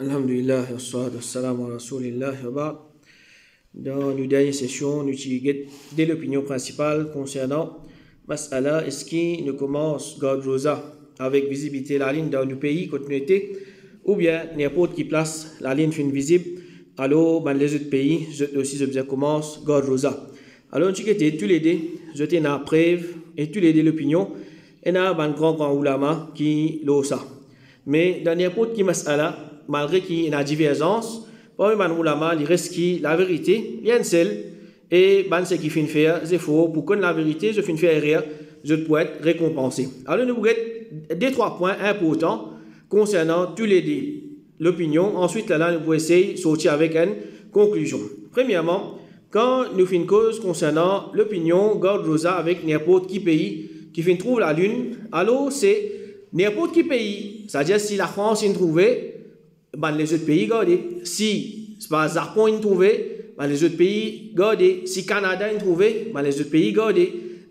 Alhamdulillah, salam wa rasulillah wa ba'd. Dans la dernière session, nous avons l'opinion principale concernant Mas'ala, est-ce qu'il ne commence God Rosa avec visibilité la ligne dans le pays, continuité, ou bien n'importe qui place la ligne fin visible, alors dans les autres pays, je aussi je commence God Rosa. Alors, nous avons tous les deux, je t'ai na preuve, et tous les deux l'opinion, et na un grand ulama qui l'a ça. Mais dans n'importe qui Mas'ala, malgré qu'il y a une divergence, parmi les ulama, il reste qui la vérité, il y a une seule, et ce qui fait faire, c'est faux. Pour connaître la vérité, je fais faire rire, je peux être récompensé. Alors, nous avons des trois points importants concernant tous les deux l'opinion. Ensuite, là, nous pouvons essayer de sortir avec une conclusion. Premièrement, quand nous faisons une cause concernant l'opinion, God Rosa avec n'importe qui pays qui fait trouve la lune, alors c'est n'importe qui pays. C'est-à-dire, si la France est trouvée, les autres pays gardent. Si c'est pas Japon est trouvé, les autres pays gardent. Si Canada est trouvé, les autres pays gardent.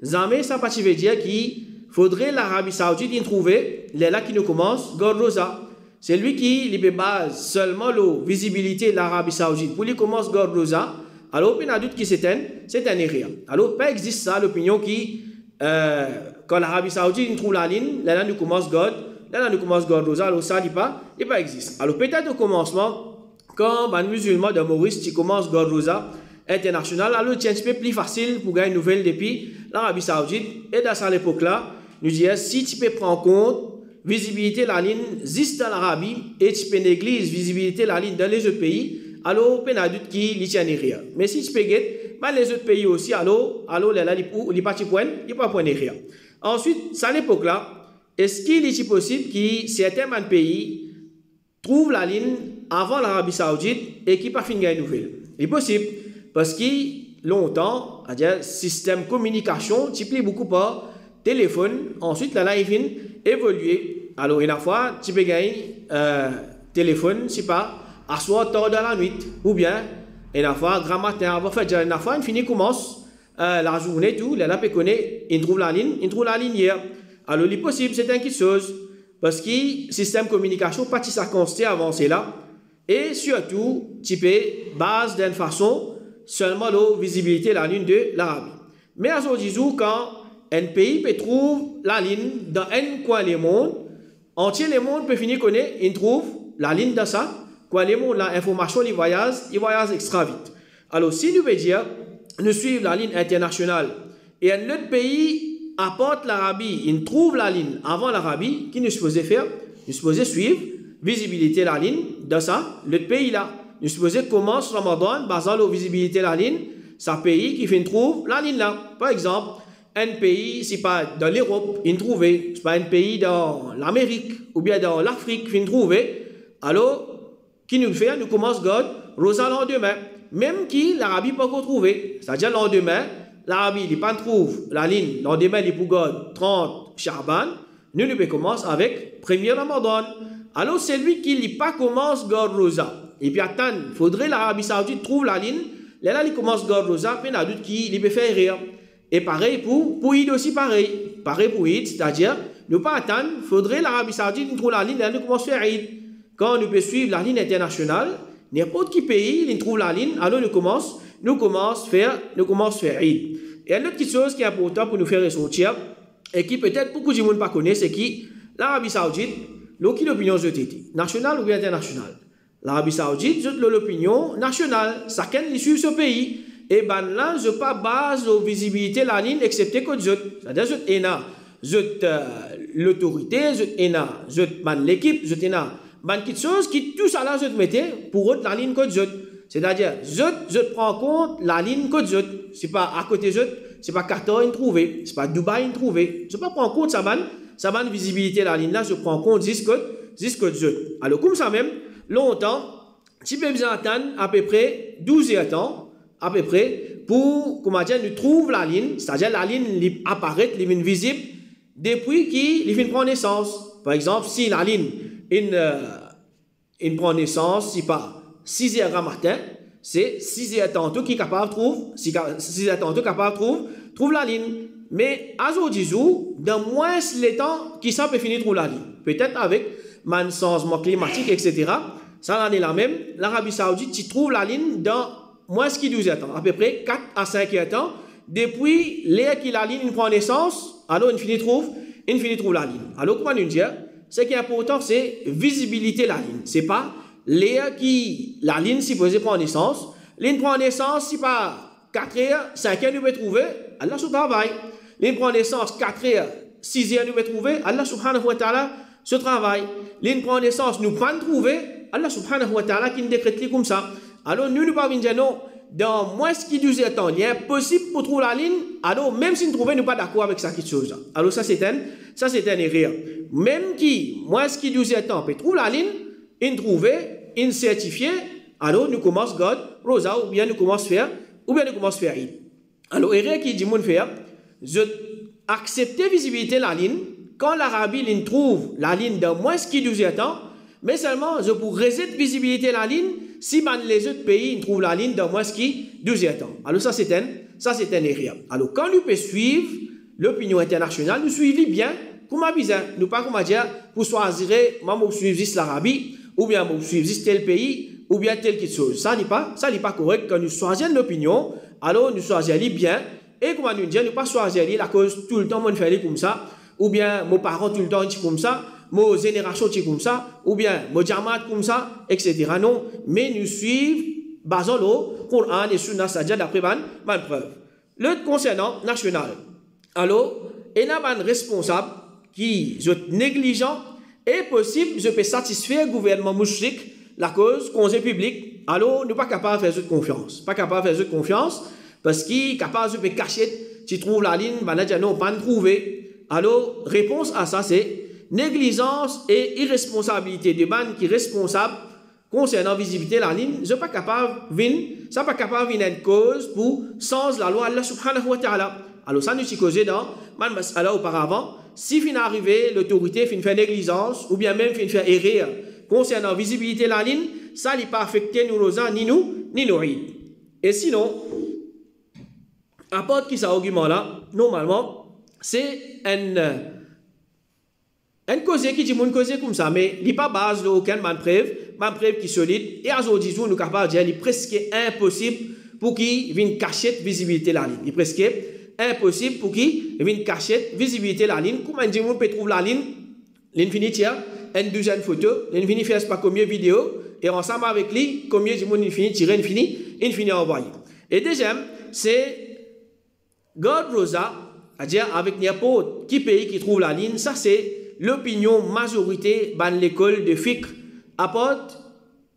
Jamais ça pas veut dire qu'il faudrait l'Arabie Saoudite y trouver, les là qui nous commence, God Rosa. C'est lui qui lui base seulement la visibilité de l'Arabie Saoudite. Pour lui commence God Rosa, alors il y a doute qui s'éteint, c'est un erreur. Alors, pas existe ça, l'opinion qui, quand l'Arabie Saoudite trouve la ligne, là nous commence God. Là, nous commençons God Rosa, alors ça, il pas existe. Alors, peut-être au commencement, quand un musulman de Maurice, tu commences God Rosa international, alors c'est un petit peu plus facile pour gagner une nouvelle depuis l'Arabie Saoudite. Et dans cette époque-là, nous disons, si tu peux prendre en compte visibilité de la ligne juste dans l'Arabie et tu peux négliger visibilité de la ligne dans les autres pays, alors, il y a doute qui n'y tient rien. Mais si tu peux gagner, les autres pays aussi, alors là, il n'y a pas de point, il n'y a pas de point rien. Ensuite, à l'époque-là, est-ce qu'il est possible que certains pays trouvent la ligne avant l'Arabie Saoudite et qui pas fini une nouvelle? C'est possible parce que longtemps, c'est-à-dire système de communication, tu plies beaucoup par téléphone. Ensuite, là, il vient évoluer. Alors, une fois, tu peux gagner téléphone, c'est pas à soir tard dans la nuit, ou bien une fois, grand matin, avant fait, une fois, une finit commence la journée, tout, là, peut connaître, il trouve la ligne hier. Alors, il est possible, c'est une chose, parce que le système de communication, pas si ça constate avancé là, et surtout, tu peux base d'une façon seulement la visibilité de la ligne de l'Arabie. Mais à ce jour, quand un pays peut trouver la ligne dans un coin du monde, entier le monde peut finir connaître, il trouve la ligne dans ça, coin du monde, l'information, il voyage extra vite. Alors, si nous veut dire, nous suivons la ligne internationale, et un autre pays apporte l'Arabie, il trouve la ligne avant l'Arabie, qui nous supposait faire? Nous supposait suivre, visibilité la ligne, dans ça, le pays là. Nous supposait commence Ramadan, basant la visibilité la ligne, ça pays qui fait trouve la ligne là. Par exemple, un pays, c'est pas dans l'Europe, il trouve, c'est pas un pays dans l'Amérique, ou bien dans l'Afrique, il trouve, alors, qui nous fait? Nous commence God, Rosa lendemain, même qui l'Arabie pas encore trouvé, c'est-à-dire lendemain, l'Arabie, il pas trouve la ligne, lendemain, il pour 30 Charban, nous commencer avec 1er Ramadan. Alors, c'est lui qui n'a pas commence God Rosa. Et puis, attends, il faudrait l'Arabie Saoudite trouve la ligne, là, il commence God Rosa, puis il y a d'autres qui peut faire rire. Et pareil pour Eid aussi, pareil. Pareil pour Eid, c'est-à-dire, nous pas attendre, il faudrait l'Arabie Saoudite trouve la ligne, là, nous commence à faire Eid. Quand nous peut suivre la ligne internationale, n'importe qui pays, il trouve la ligne, alors nous commence à faire Eid. Et une autre chose qui est importante pour nous faire ressortir, et qui peut-être beaucoup de gens ne connaissent pas, c'est que l'Arabie Saoudite, l'opinion est nationale ou bien internationale. L'Arabie Saoudite, c'est l'opinion nationale. Chacun suit ce pays. Et ben là, je pas base de visibilité la ligne, excepté que je. C'est-à-dire, je l'autorité, je l'équipe, je quelque chose qui tout ça là, je mettais pour eux la ligne que je. C'est-à-dire, je prends en compte la ligne que je. C'est pas à côté je, c'est pas Qatar trouvé, c'est pas Dubaï trouvé. Je ne prends pas en compte ça ban visibilité la ligne là, je prends en compte jusque je. Alors comme ça même, longtemps, tu peux bien attendre à peu près 12 temps, à peu près, pour, comment dire, nous trouve la ligne, c'est-à-dire la ligne apparaît, elle est visible, depuis qu'il vient prendre naissance. Par exemple, si la ligne, il prend naissance, si pas 6 heures à matin, c'est 6 heures tantôt qui est capable de trouve la ligne. Mais à aujourd'hui, dans moins les temps qui ça peut finir trouver la ligne. Peut-être avec man changement climatique, etc. Ça l'année là même, l'Arabie Saoudite, tu trouves la ligne dans moins ce qui 12 ans, à peu près 4 à 5 ans. Depuis l'air qui la ligne prend naissance, alors il finit trouve la ligne. Alors comment nous dire? Ce qui est important, c'est visibilité la ligne. C'est pas l'air qui la ligne supposée prendre naissance. Ligne prend naissance, si pas 4 heures, 5 heures, nous pouvons trouver, Allah se travaille. Ligne prend naissance 4 heures, 6 heures, nous pouvons trouver, Allah subhanahu wa ta'ala se travaille. Ligne prend naissance, nous pouvons trouver, Allah subhanahu wa ta'ala qui nous décrète comme ça. Alors nous ne pouvons pas dire non, dans moins ce qui 12 ans, il est impossible pour trouver la ligne, alors même si nous trouvons, nous ne sommes pas d'accord avec ça, quelque chose. Alors ça c'est un erreur. Même qui, moins ce qui 12 ans, peut trouver la ligne, il trouve, il certifié, alors nous commençons God, Rosa, ou bien nous commençons faire, Eid. Alors erreur qui dit mon faire, je accepte visibilité la ligne, quand l'Arabie ligne trouve la ligne dans moins ce qui 12 ans, mais seulement je pourrais reset visibilité la ligne si les autres pays trouvent la ligne dans moins ce qui 12 ans. Alors ça c'est un erreur. Alors quand nous pouvons suivre l'opinion internationale, nous suivons bien, comment bizarre, nous pas comment dire pour choisir, moi je suivre l'Arabie ou bien je suivre tel pays ou bien telle quelque chose. Ça n'est pas correct quand nous choisissons l'opinion, alors nous choisissons bien et comment nous dire, nous pas choisir la cause tout le temps on fait comme ça ou bien nos parents tout le temps comme ça. Nos générations comme ça, ou bien nos jamaat comme ça, etc. Non, mais nous suivons, basons le Coran et Sunna Sajjad d'après ma preuve. Le concernant national, alors, il y a un responsable qui est négligent et possible, je peux satisfaire le gouvernement mouchrik, la cause, conseil public, alors nous ne sommes pas capables de faire confiance. Pas capable de faire confiance parce qu'il est capable de cacher, tu trouves la ligne, non, pas de trouver. Alors, réponse à ça, c'est négligence et irresponsabilité de ban qui est responsable concernant visibilité la ligne, je pas capable ça pas capable une cause pour sans la loi Allah subhanahu wa ta'ala. Alors ça nous s'y causé dans man mas'ala auparavant, si fin arrivé l'autorité fin fait négligence ou bien même fin fait erreur concernant visibilité la ligne, ça n'est pas affecté nous rosa ni nous Eid. Et sinon apporte qui ça argument là, normalement c'est un cause qui dit mon cause comme ça, mais il n'y a pas base d'aucun preuve qui est solide. Et à aujourd'hui, nous sommes capables de dire qu'il est presque impossible pour qu'il vienne cacher visibilité la ligne. Il est presque impossible pour qu'il vienne cacher visibilité la ligne. Comment on dit, on peut trouver la ligne, l'infinité, une douzaine de photos, l'infinité fait pas combien de vidéos, et ensemble avec lui, combien de monde infini tirer infini envoyer. Et deuxième, c'est God Rosa, c'est-à-dire avec n'importe qui pays qui trouve la ligne, ça c'est l'opinion majorité dans l'école de fiqh apporte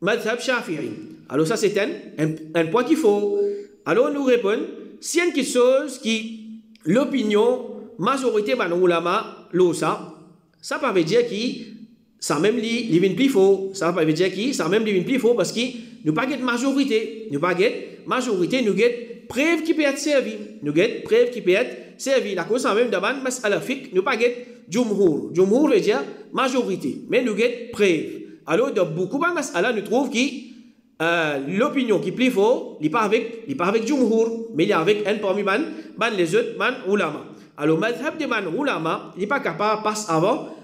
madhab shafi'i. Alors ça c'est un point qu'il faut. Alors nous répondons, si y a quelque chose qui l'opinion majorité dans l'ulama l'osa, ça ne veut pas dire que ça même li vient plus faux. Ça ne veut pas dire que ça même li vient plus faux parce que nous pas get majorité, nous get preuve qui peut être servie. Nous get preuve qui peut être servie. La cause même dans mas'ala fiqh, nous pas get Jumhur. Jumhur veut dire majorité. Mais nous avons preuve. Alors, dans beaucoup de mas'ala, nous trouvons que l'opinion qui est plus fort, il n'est pas avec Jumhur, mais il est avec un parmi les autres ulama. Alors, le madhab de ulama, il n'est pas capable de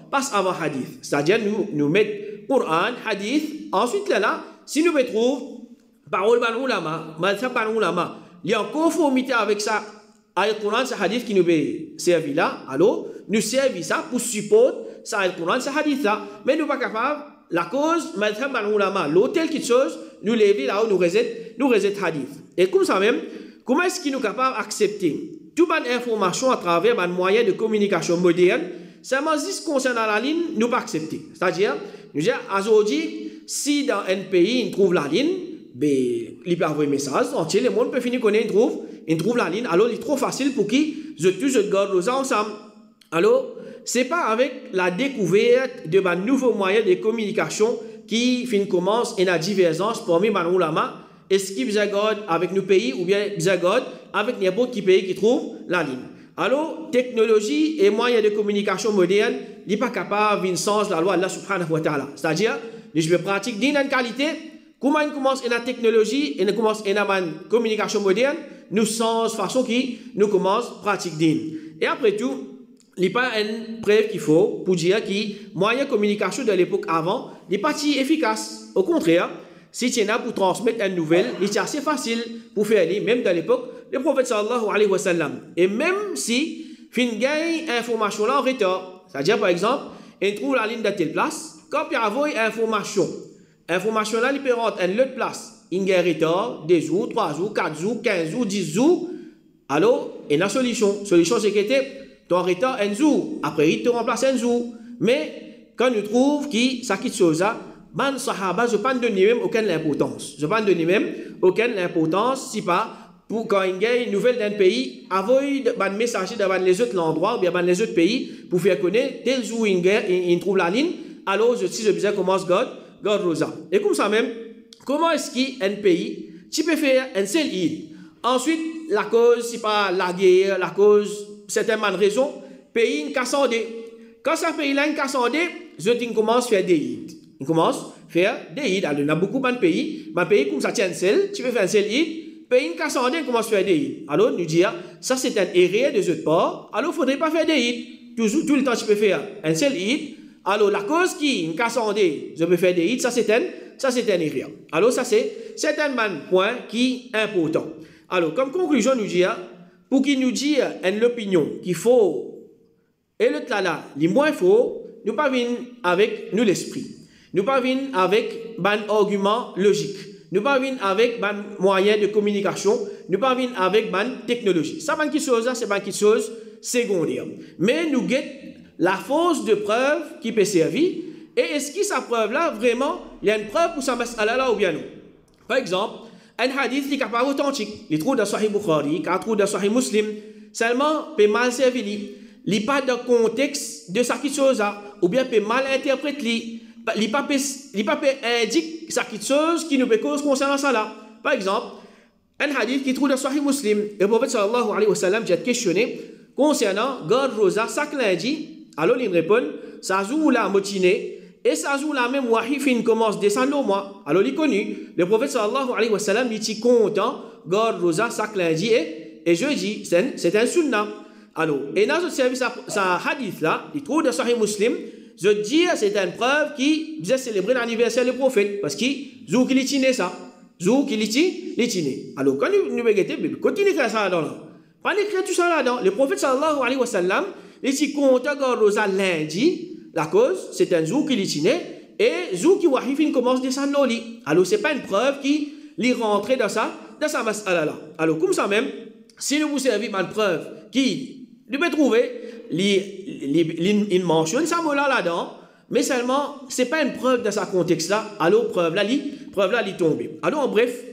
passer avant hadith. C'est-à-dire, nous mettons Coran, hadith, ensuite là, si nous trouvons parole de ulama, madhab de ulama, il y a en conformité avec ça, avec le Coran, c'est hadith qui nous peut servir là, alors, nous servons ça pour supporter ça le Coran, ça hadith là, mais nous ne sommes pas capables, la cause, madhab al-ulama, l'hôtel qui chose, nous lever là où nous reset hadith. Et comme ça même, comment est-ce qu'il nous capable d'accepter toute bonne information à travers un moyen de communication moderne, seulement si ce concernant la ligne, nous pas accepter. C'est-à-dire, nous disons, aujourd'hui, si dans un pays, il trouve la ligne, il peut envoyer un message, entier, le monde peut finir qu'on trouve la ligne, alors il est trop facile pour qui je garde nous ensemble. Alors, ce n'est pas avec la découverte de nouveaux moyens de communication qui commence une divergence parmi les ulama. Est-ce qu'il y a avec nos pays ou bien il y a avec n'importe quel pays qui trouve la ligne. Alors, technologie et moyens de communication modernes, il n'est pas capable de changer la loi de Allah subhanahu wa ta'ala. C'est-à-dire, je vais pratiquer une qualité. Comment on commence une technologie et on commence une communication moderne, nous changeons la façon qui nous commence à pratiquer. Et après tout, il n'y a pas une preuve qu'il faut pour dire que moyen de communication de l'époque avant n'est pas si efficace. Au contraire, si tu es là pour transmettre une nouvelle, il est assez facile pour faire aller, même dans l'époque, le prophète sallallahu alayhi wa sallam. Et même si fin gagne information là en retard, c'est-à-dire par exemple, on trouve la ligne de telle place, quand il y a information là, il peut rentrer à une autre place, il y a un retard, 2 jours, 3 jours, 4 jours, 15 jours, 10 jours, alors il y a une solution. La solution c'est que ton retard un jour, après il te remplace un jour. Mais quand nous trouvons que ça quitte chose là, ban sahaba, je ne pas donner même aucune importance. Je ne pas donner même aucune importance si pas pour quand il y a une nouvelle d'un pays, avoir un messager devant les autres endroits ou bien les autres pays pour faire connaître tel jour il trouve la ligne, alors si je besoin commence God Rosa. Et comme ça même, comment est-ce qu'un pays, tu peux faire un seul île. Ensuite, la cause, c'est pas la guerre, la cause, certaines raisons, pays une cassandé. Quand ça pays là une cassandé, je dis commence à faire des îles. Il commence à faire des îles. Alors, il y a beaucoup de pays comme ça tient un seul, tu peux faire un seul île. Pays une cassandé, commence à faire des îles. Alors, nous dire, ça c'est un erreur de autres part. Alors, il ne faudrait pas faire des îles. Tout le temps, tu peux faire un seul île. Alors, la cause qui une cassandé, je peux faire des îles, ça c'est un erreur. Alors, ça c'est un point qui est important. Alors, comme conclusion, nous dire, pour qu'il nous dise une opinion qu'il faut, et l'autre là, les moins faux, nous pas venir avec nous l'esprit. Nous pas venir avec un argument logique. Nous pas venir avec un moyen de communication. Nous pas venir avec une technologie. Ça, c'est quelque chose secondaire. Mais nous guettons la force de preuve qui peut servir. Et est-ce que sa preuve là, vraiment, il y a une preuve pour ça là ou bien non? Par exemple, un hadith qui n'est pas authentique. Il trouve dans Sahih Bukhari, il trouve dans Sahih Muslim. Seulement, peut mal servir. Il n'est pas dans le contexte de sa chose, ou bien peut mal interpréter. Il n'est pas indique sa chose qui nous peut cause concernant ça là. Par exemple, un hadith qui trouve dans Sahih Muslim. Le prophète sallallahu alayhi wa sallam a questionné concernant God Rosa, ça lundi. Alors il répond, ça joue la matinée. Et ça joue la même wahi fin commence descendre au mois. Alors il est connu. Le prophète sallallahu alayhi wa sallam il est content. God Rosa, ça lundi et jeudi. C'est un sunnah. Alors, et dans ce service, ça hadith là, il trouve dans Sahih Muslim. Je dis, c'est une preuve qui faisait célébrer l'anniversaire du prophète. Parce qu'il zou qu'il est ça. Zou qu'il est. Alors, quand nous regardons, continuez à faire ça là-dedans. Pas d'écrire tout ça là-dedans. Le prophète sallallahu alayhi wa sallam, il est content God Rosa lundi. La cause, c'est un jour qui est et jour qui wahifin commence à descendre au lit. Alors, ce n'est pas une preuve qui l'est rentré dans sa mas'ala là. Alors, comme ça même, si nous vous servons une preuve qui nous peut trouver, il mentionne ça là-dedans, mais seulement, ce n'est pas une preuve dans sa contexte là. Alors, preuve là, il tombe. Alors, en bref,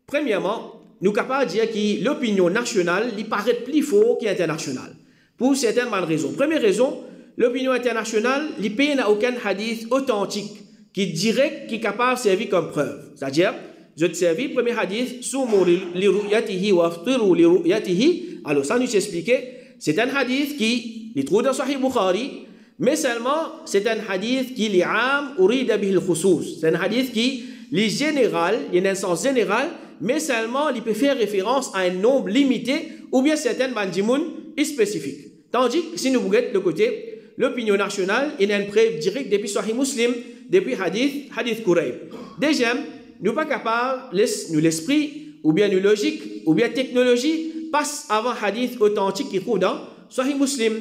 premièrement, nous sommes capables de dire que l'opinion nationale, il paraît plus fort qu'internationale. Pour certaines raisons. Première raison, l'opinion internationale, il pays n'a aucun hadith authentique qui direct, qui est capable de servir comme preuve. C'est-à-dire, je te servis, premier hadith, Sumu li ru'yatihi wa aftiru li ru'yatihi. Alors, ça nous expliquait, c'est un hadith qui est trouvé dans Sahih Bukhari, mais seulement, c'est un hadith qui est am urida bihi al-khusus. C'est un hadith qui est général, il y a un sens général, mais seulement, il peut faire référence à un nombre limité ou bien certaines bandimoun spécifiques. Tandis que si nous regardons le côté, l'opinion nationale, il y a une preuve directe depuis Sahih Muslim, depuis Hadith Quraib. Deuxième, nous ne sommes pas capables, nous l'esprit, ou bien nous logique, ou bien technologie, passe avant Hadith authentique qui trouve dans Sahih Muslim.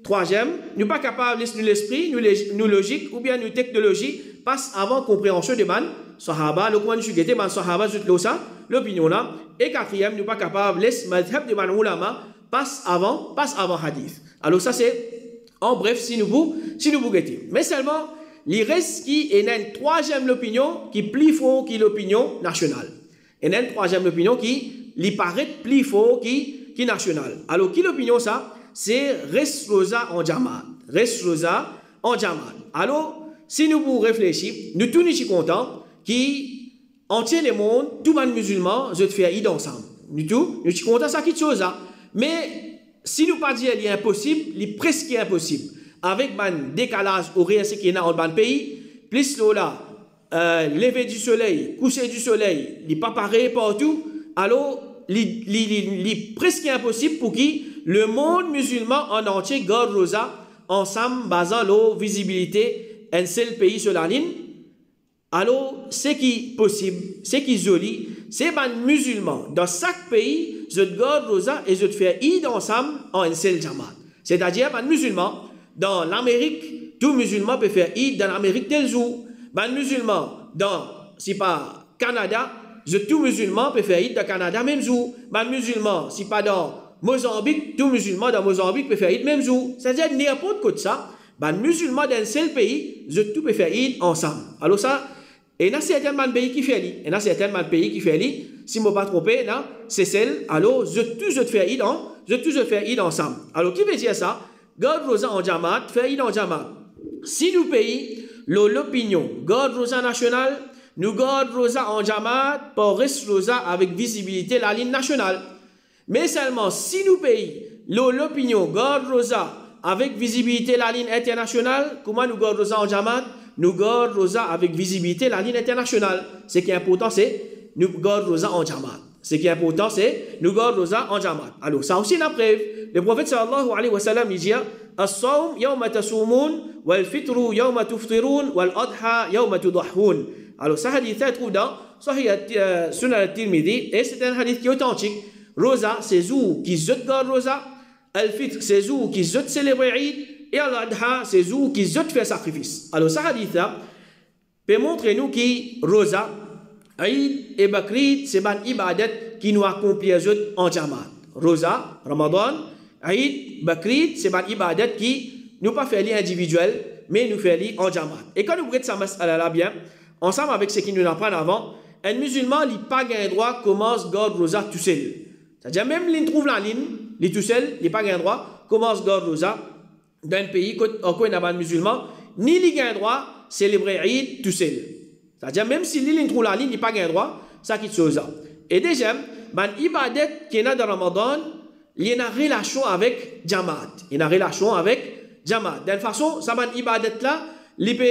Troisième, nous ne sommes pas capables, nous l'esprit, nous logique, ou bien nous technologie, passe avant compréhension de man, Sahaba, le coin de Sugete, man Sahaba, l'opinion là. Et quatrième, nous ne sommes pas capables, les madhab de man ulama, passe avant Hadith. Alors ça c'est en bref, si nous vous guettons. Mais seulement, il reste qui est une troisième opinion qui est plus fort que l'opinion nationale. Il y a une troisième opinion qui lui paraît plus fort que nationale. Alors, qui l'opinion ça? C'est Resrosa en Jamal. Resrosa en Jamal. Alors, si nous vous réfléchissons, nous tous nous sommes contents qui entier le monde, tout le monde musulman, je te fais aider ensemble. Nous tous, nous sommes contents ça quelque chose là. Mais si nous pas dire qu'il est impossible, il est presque impossible. Avec un décalage horaire ce qu'il y a dans le pays, plus là, lever du soleil, coucher du soleil, il n'est pas pareil partout, alors il est presque impossible pour qui le monde musulman en entier garde rosa ensemble, basant la visibilité un seul pays sur la ligne. Alors, ce qui est possible, ce qui est joli, c'est que les musulmans, dans chaque pays, je garde rosa et je fais Eid ensemble en un seul jamaat. C'est-à-dire, les musulmans, dans l'Amérique, tout musulman peut faire Eid dans l'Amérique tel jour. Les musulmans, dans, si pas Canada, tout musulman peut faire Eid dans Canada même jour. Les musulmans, si pas dans Mozambique, tout musulman dans Mozambique peut faire Eid même jour. C'est-à-dire, n'importe quoi de ça, les musulmans dans un seul pays, tout peut faire Eid ensemble. Alors ça, et il y a certains pays qui font il y a certains pays qui font si je ne me pas trompé, c'est celle, alors je fais Eid ensemble. Alors qui veut dire ça? Garde rosa en jamaat, fait Eid en jamaat. Si nous pays, l'opinion, garde rosa nationale, nous garde rosa en jamaat, pour reste rosa avec visibilité la ligne nationale. Mais seulement si nous pays, l'opinion, garde rosa avec visibilité la ligne internationale, comment nous garde rosa en jamaat? Nous garde rosa avec visibilité la ligne internationale. Ce qui est important, c'est nous garde rosa en jamaat. Ce qui est important, c'est nous garde rosa en jamaat. Alors, ça aussi, la preuve. Le prophète sallallahu alayhi wa sallam dit As-sawm yawma tasoumoun, wal fitru yawma tuftirun, wal adha yawma tudahhoun. Alors, ce hadith est trouvé dans Sahih Sunan al-Tirmidhi et c'est un hadith qui est authentique. Rosa, c'est jour qui se garde rosa. Al-fitr, c'est jour qui se célèbre Eid. Et Al-Adha, c'est jour qui se fait sacrifice. Alors, ce hadith-là peut montrer nous que Rosa, Eid et Bakrid, c'est une ibadat qui nous accomplit en jamaat. Rosa, Ramadan, Eid, Bakrid, c'est une ibadat qui nous pas fait individuel, mais nous fait en jamaat. Et quand nous regardons ça mas'ala bien, ensemble avec ce qui nous apprend avant, un musulman n'a pas le droit commence garde Rosa tout seul. C'est-à-dire même s'il trouve la ligne, il tout seul, il n'a pas le droit commence garde Rosa dans un pays où il n'y a pas de musulmans, ni il a le droit de célébrer Eid tout seul. C'est-à-dire, même si il trouve la ligne, il n'a pas le droit, ça quitte chose. Et deuxième, l'ibadat qui est dans Ramadan, il y a une relation avec Jamaat. Il y a une relation avec Jamaat. De toute façon, ça ibadat là, il peut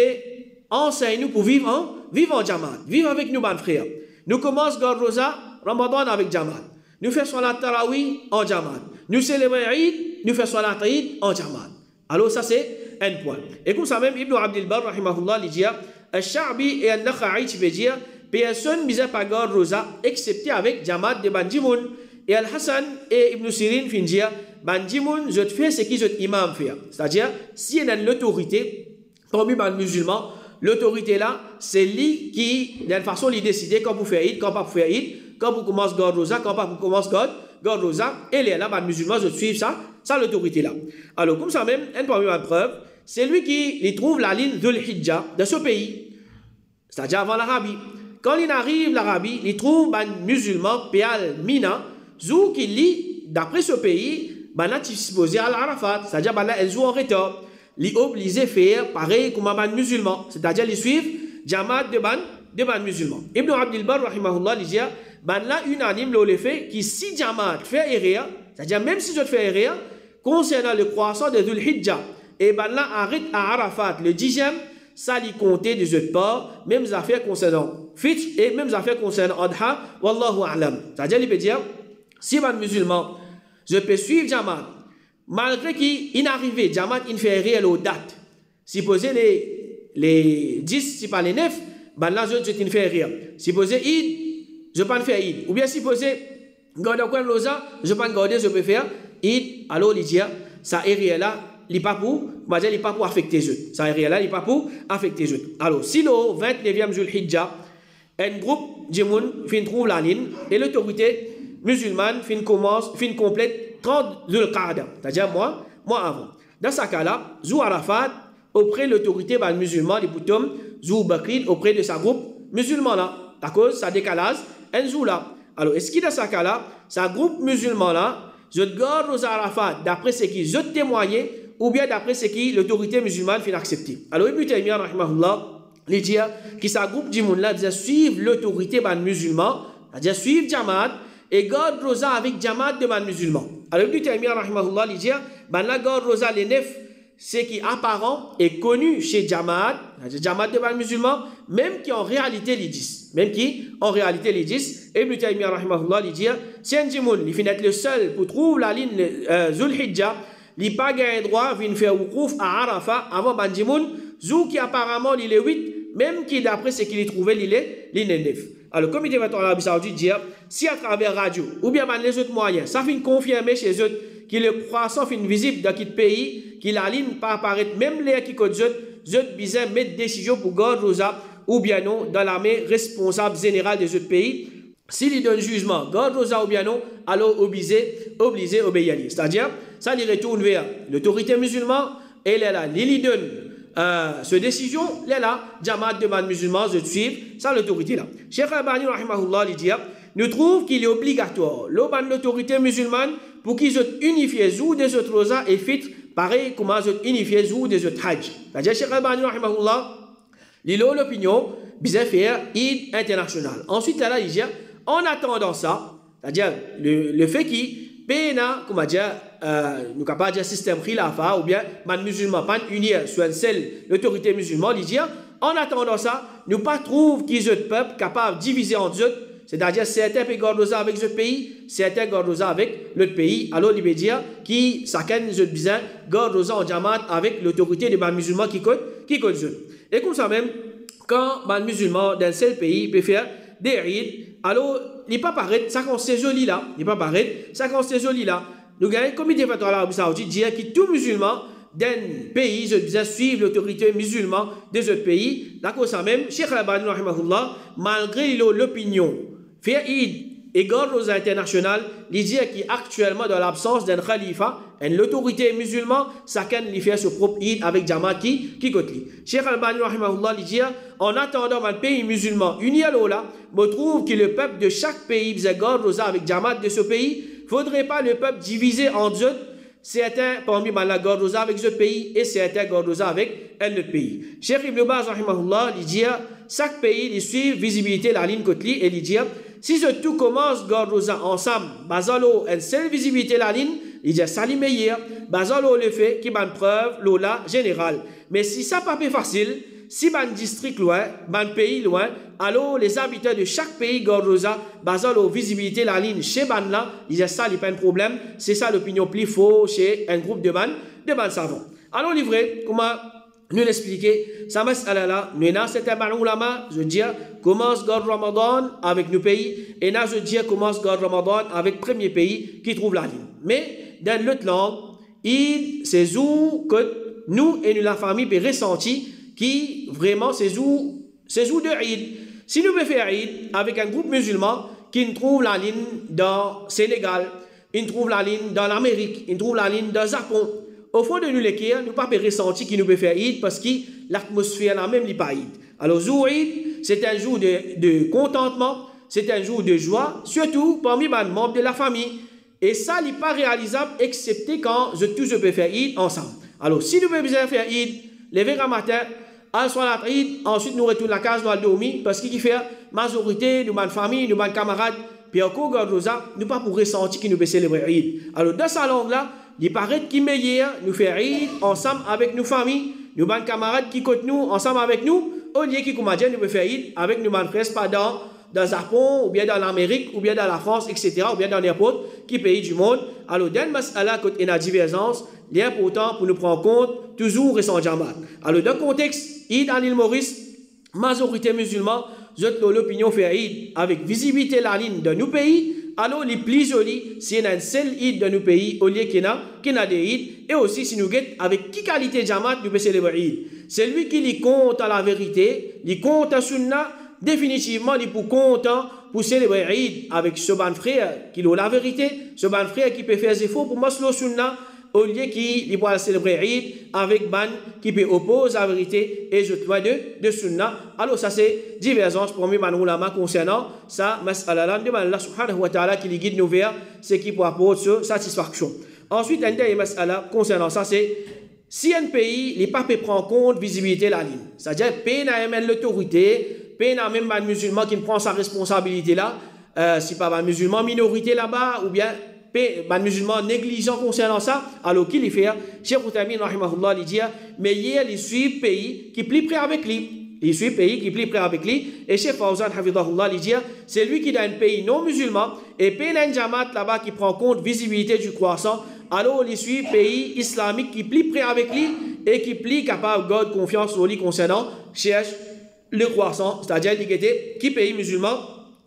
enseigner nous pour vivre en Jamaat. Vivre avec nous, mes frères. Nous commençons Gard Rosa, Ramadan avec Jamaat. Nous faisons Salat Tarawih en Jamaat. Nous célébrons Eid, nous faisons Salat Eid en Jamaat. Alors ça c'est un point. Et comme ça même, Ibn Abdel Bar, rahimahullah, il dit, Al-Sha'bi et Al-Nakha'i, tu veux dire, personne mise à part Gard Rosa, excepté avec Jamaat de Banjimoun. Et Al-Hassan et Ibn Sirin fin dire, Banjimoun, je te fais ce que je imam fait. C'est-à-dire, si il y a l'autorité, parmi les musulmans, l'autorité là, c'est lui qui, d'une façon, il décide quand vous faites Eid, quand pas vous faites Eid, quand vous commencez Gard Rosa, quand pas vous commencez Gard Rosa, et les là, les musulmans, je suivre ça l'autorité là. Alors, comme ça même, une première preuve, c'est lui qui trouve la ligne de l'Hijja de ce pays, c'est-à-dire avant l'Arabie. Quand il arrive l'Arabie, il trouve un musulman, Péal Mina, zou qui lit, d'après ce pays, il est supposé à l'Arafat, c'est-à-dire qu'il joue en retard. Il est obligé de faire pareil comme un musulman, c'est-à-dire qu'il suit Jamaat de ban musulman. Ibn Abdel Bar, rahimahullah, il dit, là, unanime le fait que si Jamaat fait erreur, c'est-à-dire même si je fais erreur, concernant le croissant de Dhul Hijjah, et là, arrête à Arafat le 10e, ça lui comptait des autres parts, mêmes affaires concernant Fitr et mêmes affaires concernant Adha, Wallahu a'lam. C'est-à-dire, il peut dire, si un musulman, je peux suivre Jamaat, malgré qu'il arrive, Jamaat, il fait erreur aux dates. Si poser les 10, si pas les 9, là, je ne fais erreur. Si poser Eid, je ne peux pas faire Eid. Ou bien si poser garder quoi l'osa, je peux pas garder, je peux faire Eid. Alors, il dit, ça erreur là, il n'est pas pour affecter les autres. Ça erreur là, il n'est pas pour affecter les autres. Alors, si le 29e jour Hijjah, un groupe de gens trouve la ligne et l'autorité musulmane fin complète 30 Dhul Qa'da, c'est-à-dire moi avant. Dans ce cas-là, Zou Arafat, auprès de l'autorité musulmane, les boutons, Zou Bakrid, auprès de sa groupe musulman là. À cause ça décalage, un Zou là. Alors, est-ce qu'il dans ce cas-là, sa groupe musulman là, je garde aux Arafat d'après ce qu'ils ont témoigné ou bien d'après ce que l'autorité musulmane fait accepter. Alors, Ibn Taymiyyah, rahimahullah, il dit que sa groupe de monde là, suivre l'autorité musulman, c'est-à-dire suivre Jamaat, et garde rosa avec Jamaat de man musulman. Alors, Ibn Taymiyyah, rahimahullah, il dit, la garde rosa, les 9, c'est qui est apparent et connu chez Jamaat de man musulman, même qui en réalité les 10. Même qui, en réalité les 10, Ibn Taymiyyah rahimahullah il dit si un djimoun il finit le seul pour trouver la ligne Zul Hijja il pas gain droit vient faire woukouf à Arafat avant ban djimoun zou qui apparemment il est 8 même qui d'après ce qu'il a trouvé il est 9. Alors le comité électoral de l'Arabie Saoudite dit si à travers radio ou bien les autres moyens ça fait confirmer chez eux que le croissant fin visible dans quel pays qu'il la ligne pas apparaître même les qui code eux bizarre mettre décision pour garde rosa ou bien non dans l'armée responsable générale des autres pays s'il donne jugement garde rosa ou bien non alors obligé obéir c'est-à-dire ça il retourne vers l'autorité musulmane et elle est là il donne ce décision là Jamaat demande musulmans de suivre ça l'autorité là Cheikh Albani rahimahullah il dit nous trouve qu'il est obligatoire l'autorité musulmane pour qu'ils soient unifiés ou des autres rosa et fit pareil comme ils unifiés ou des autres hajj c'est-à-dire Cheikh Albani rahimahullah il a l'opinion bien faire Eid international ensuite là il dit en attendant ça c'est-à-dire le fait qu'il pena comment dire nous capable dire système khilafa ou bien man musulman pas unir sur une seule l'autorité musulmane il dit en attendant ça nous pas trouve qu'ils autres peuples capables de diviser en deux c'est-à-dire certains pays gardent avec ce pays certains gardent avec l'autre pays alors il veut dire qui chacun des autres bizarres gardent en jamaat avec l'autorité de man musulman qui code et comme ça même quand man musulman d'un seul pays peut faire des rides alors il n'est pas pareil, ça qu'on s'est joli là, il n'est pas pareil, ça qu'on s'est joli là. Nous avons un comité électoral de l'Arabie Saoudite dit que tout musulman d'un pays, je disais, suivre l'autorité musulmane des autres pays. D'accord, ça même, Cheikh Al-Albani rahimahullah, malgré l'opinion, faire Eid et garde aux internationales, il dit qu'actuellement, dans l'absence d'un khalifa, l'autorité musulmane, chacun lui fait son propre Eid avec Jamaat qui côté lui. Cheikh Al-Albani rahimahullah, il dit en attendant un pays musulman uni à l'Ola, me trouve que le peuple de chaque pays garde rosa avec Jamaat de ce pays, faudrait pas le peuple divisé en deux, certains parmi la garde rosa avec ce pays et certains garde rosa avec un autre pays. Cheikh Ibn Baz rahimahullah, il dit chaque pays il suit visibilité la ligne côté et il dit si ce tout commence garde rosa ensemble, basalo une seule visibilité la ligne, il dit ça le meilleur, basalo le fait qui ban preuve l'ola général. Mais si ça pas facile si un district loin, un pays loin, alors les habitants de chaque pays Gordoza, basant la visibilité la ligne chez Banla, ils disent ça, il n'y a pas de problème. C'est ça l'opinion plus fausse chez un groupe de ban savants. Alors, livré, comment nous l'expliquer, ça m'a dit là, nous avons cet ulama, je dis, commence God Ramadan avec nos pays, et là, je dis, commence God Ramadan avec premier pays qui trouve la ligne. Mais, dans l'autre langue, c'est où que nous et nous, la famille, peut ressentir qui vraiment c'est où de Eid. Si nous pouvons faire Eid avec un groupe musulman qui trouve la ligne dans le Sénégal, il trouve la ligne dans l'Amérique, il trouve la ligne dans le Japon, au fond de nous les nous ne pas ressentir qui nous peut faire Eid parce que l'atmosphère là même n'est pas Eid. Alors Eid, c'est un jour de contentement, c'est un jour de joie, surtout parmi les membres de la famille. Et ça n'est pas réalisable excepté quand je peux faire Eid ensemble. Alors si nous pouvons faire Eid, lever un matin, à la Eid, ensuite nous retournons à la case, nous allons dormir, parce qu'il fait majorité, nous avons famille, nous avons camarades, puis encore, nous pas pour ressentir qu'il nous peut célébrer Eid. Alors dans sa langue-là, il paraît qu'il est meilleur, nous faire Eid ensemble avec nos familles, nous avons camarades qui côté nous, ensemble avec nous, au lieu qui, comme nous peut faire Eid avec nos frères, pas dans le Japon, ou bien dans l'Amérique, ou bien dans la France, etc., ou bien dans n'importe quel pays du monde. Alors, dans le mas'ala, quand il y a divergence, il est important pour nous prendre compte, toujours et sans jamaat. Alors, dans le contexte, Eid en île Maurice, majorité musulmane, l'opinion fait Eid avec visibilité la ligne de nos pays. Alors, les plus jolis, s'il y a un seul Eid de nos pays, au lieu qu'il y a des Eid, et aussi si nous guettons avec qui qualité de jamaat, nous pouvons célébrer Eid. C'est lui qui lui compte à la vérité, lui compte à Sunna, définitivement, il est pour content pour célébrer Eid avec ce ban frère qui a la vérité, ce ban frère qui peut faire des efforts pour Maslo Sunna, au lieu qu'il va célébrer Eid avec ban qui peut opposer la vérité et je dois de Sunna. Alors ça c'est divergence pour moi ulama concernant ça, mas'ala de Allah subhanahu wa ta'ala qui les guide nous vers ce qui peut apporter satisfaction. Ensuite, un dernier mas'ala concernant ça c'est si un pays n'est pas prendre en compte visibilité la ligne, c'est-à-dire pays n'a même l'autorité, pays n'a même pas de musulman qui prend sa responsabilité là, si pas un musulman minorité là-bas ou bien un musulman négligent concernant ça, alors qu'il y fait, Cheikh Uthaymeen rahimahullah il dit mais hier il suit pays qui est plus près avec lui. il suit pays qui plie près avec lui. Et Cheikh Fawzan, Hafidahullah, il dit, c'est lui qui dans un pays non musulman, et pays un jamaat là-bas qui prend compte visibilité du croissant, alors il suit pays islamique qui plie près avec lui, et qui plie capable de garder confiance sur lui concernant, cherche le croissant, c'est-à-dire qui pays musulman,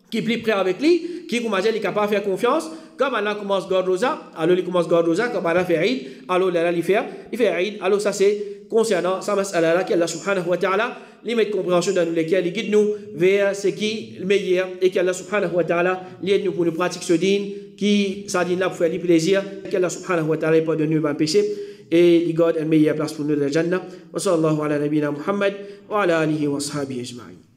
qui plie près avec lui, qui comment dire, il est capable de faire confiance. Comme Allah commence garde rosa, alors il commence garde rosa, comme Allah fait Eid, alors il fait Eid, alors ça c'est concernant ça mas'ala qu'Allah subhanahu wa ta'ala les met de compréhension dans lesquels il guide nous vers ce qui est le meilleur et qu'Allah subhanahu wa ta'ala l'aide nous pour nous pratiquer ce din qui ça din là pour faire du plaisir qu'Allah subhanahu wa ta'ala pardonne nous nos péchés et il garde une meilleure place pour nous dans la Jannah wa sallallahu ala nabina Muhammad wa ala alihi wa sahbihi ajma'in.